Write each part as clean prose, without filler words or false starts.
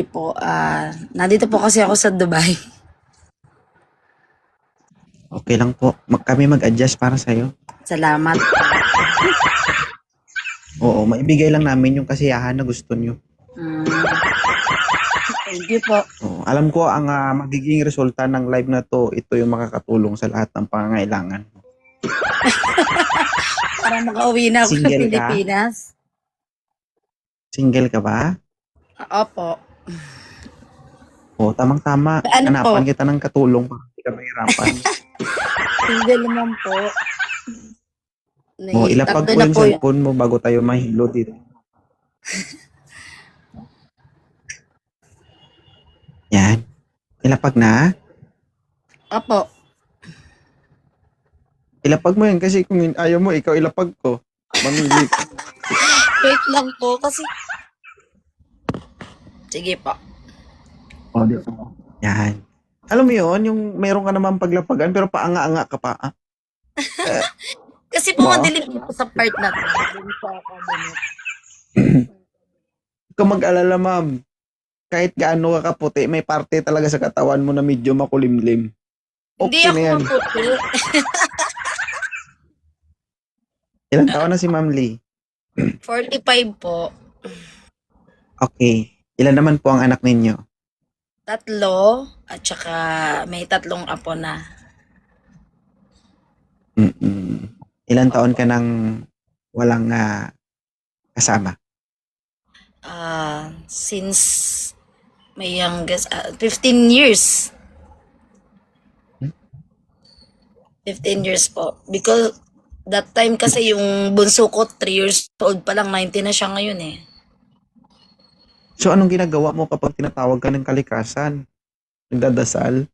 Po, nandito po kasi ako sa Dubai. Okay lang po. Kami mag-adjust para sa'yo. Salamat. Oo, maibigay lang namin yung kasiyahan na gusto nyo. Mm, thank you po. Oo, alam ko ang magiging resulta ng live na to, ito yung makakatulong sa lahat ng pangangailangan. Para makauwi na ako ng Single ka? Pilipinas. Single ka ba? Opo. Oo, tamang-tama. Ano po? Hanapan kita ng katulong para hindi ka mahirapan. Single naman po. Oo, ilapag Tatlo ko na yung po yun. cellphone mo bago tayo mahilo dito. Yan. Ilapag na? Opo. Ilapag mo yan kasi kung ayaw mo, ikaw ilapag ko. Mamili ka. Wait lang po kasi... Sige po. O, di ba? Yan. Alam mo yun, yung meron ka naman paglapagan pero paanga-anga ka pa. Kasi po Ba? madilim po sa part na to. Madilim po ako. Huwag kang mag-alala, ma'am. Kahit gaano ka kaputi, may parte talaga sa katawan mo na medyo makulimlim. Hindi Okay ako na yan. maputi. Ilang taon na si Ma'am Lee? 45 po. Okay. Ilan naman po ang anak ninyo? 3 at saka may 3 apo na. Ilan taon ka nang walang kasama? Since may youngest 15 years. 15 years po. Because that time kasi yung bunso ko 3 years old pa lang, 19 na siya ngayon eh. So, anong ginagawa mo kapag tinatawag ka ng kalikasan? Nagdadasal?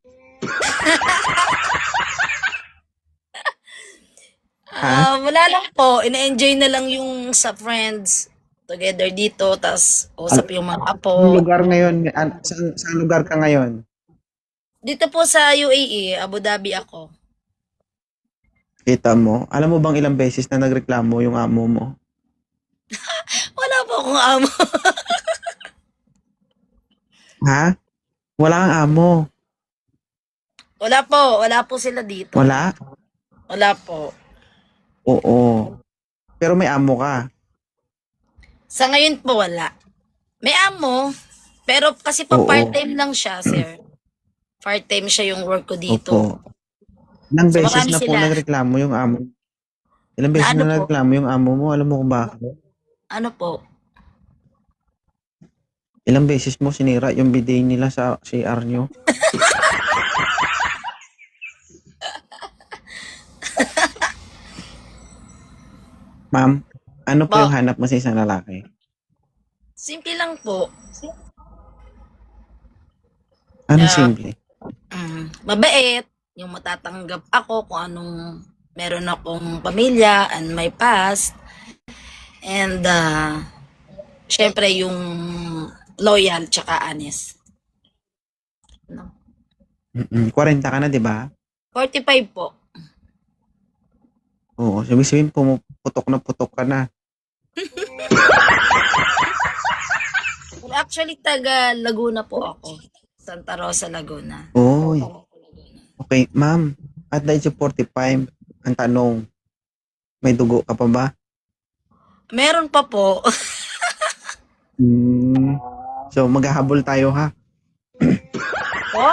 Wala lang po. Ina-enjoy na lang yung sa friends together dito. Tas usap yung mga Anong apo. lugar ngayon? Saan lugar ka ngayon? Dito po sa UAE, Abu Dhabi ako. Kita mo? Alam mo bang ilang beses na nagreklamo yung amo mo? Wala po akong amo. Ha? Wala kang amo. Wala po. Wala po sila dito. Wala? Wala po. Oo. Pero may amo ka. Sa ngayon po wala. May amo. Pero kasi po Oo. part-time lang siya, sir. Part-time siya yung work ko dito. Opo. Ilang So, beses marami na po sila. nagreklamo yung amo? Ilang beses ano na po? nagreklamo yung amo mo? Alam mo kung bakit? Ano po? Ilang beses mo sinira yung bidet nila sa CR nyo? Ma'am, ano po Ba- yung hanap mo sa isang lalaki? Simple lang po. Ano Yeah. simple? Mabait. Yung matatanggap ako kung anong meron akong pamilya and my past. And syempre yung loyal tsaka honest. No? 40 ka na, di ba? 45 po. Oo, sabihin pumuputok na putok ka na. Actually, taga Laguna po ako. Santa Rosa, Laguna. Oy. Okay, ma'am. At the age of 45, ang tanong, may dugo ka pa ba? Meron pa po. So, maghahabol tayo ha. Po?